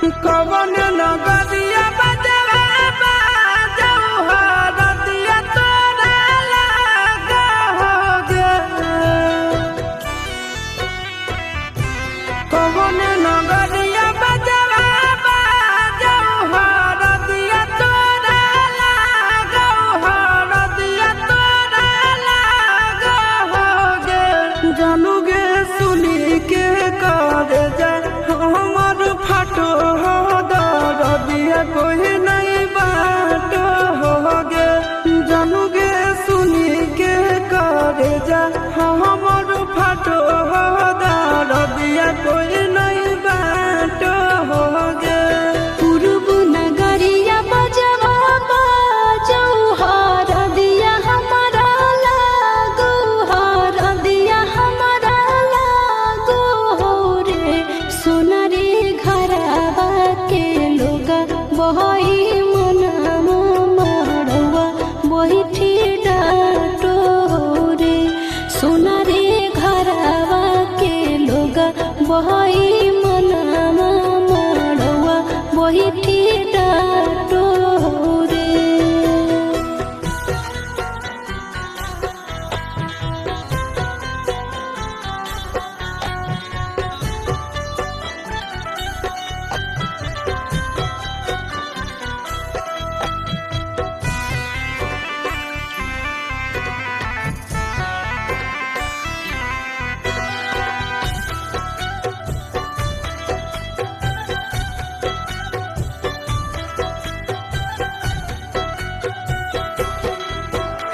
कवन नगरिया बजवा बाजऊ हरदिया तोरा लागा होगे। कवन नगरिया बजवा बाजऊ हरदिया तोरा लागा हरदिया तोरा लागा होगे। जानू गे सुनी के कर जाए हमर फाटो हो दरदिया कोई नहीं बाटो होगे। जानू गे सुनी के कर जाए हमर फाटो हो दरदिया कोई नहीं बाटो होगे। पूर्व नगरिया बजवा बाजऊ हरदिया हमारा लागो हरदिया हमारा लागो हो रे। सोना रे घरवा के लोग बहई मनामा मड़वा बैठी डाटो हो रे। सोना रे घरवा के लोग बहई मनामा मड़वा बैठी डाटो हो रे।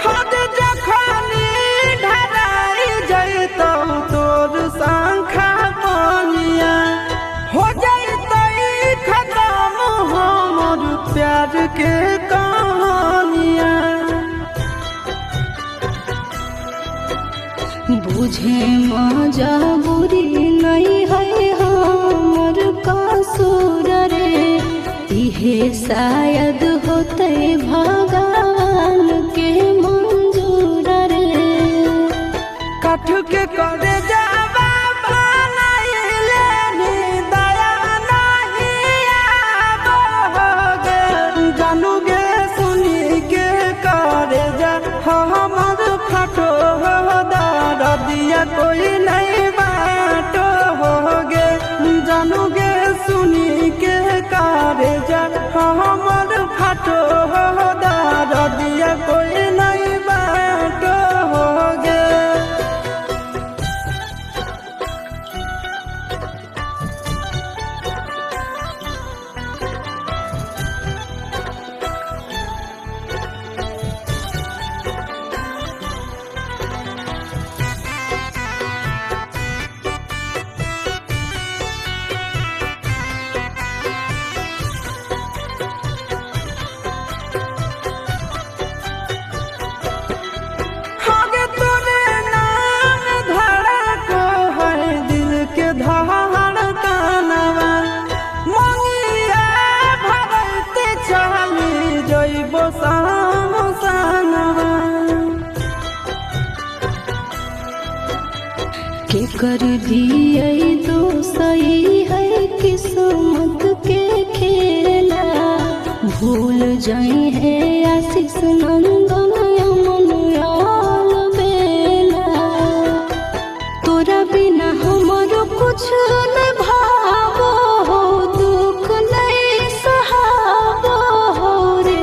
हद जखनी ढराई जैतौ तोर शंखा पानिया हो जैतै खत्म हमर प्यार के कहानिया। बुझे मजबूरी नहीं है हमर कसूर रे। इहे शायद होते भगवान के मंजूर रे। कठ के करे जावा बनाइले नी दया नहीं आबो होगे। जानू गे सुनी के करे जा हमर फाटो हो दरदिया कोई नहीं बाटो होगे। जानू गे सुनी के करे जा हमर फाटो हो दरदिया कोई नहीं बाटो होगे। आगे तोरे नाम धड़को है दिल के धड़कनवा। मंगिया भरते चली जइबो सामसनवा। के कर दिए दोसई है किस्मत के खेला। भूल जाई है आशीष नंदन अमन याल बेला। तोरा बिना हमरो कुछ न भावो हो दुख नहीं सहाबो हो रे।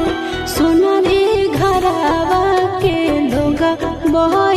सोना रे घरवा के लोग बहई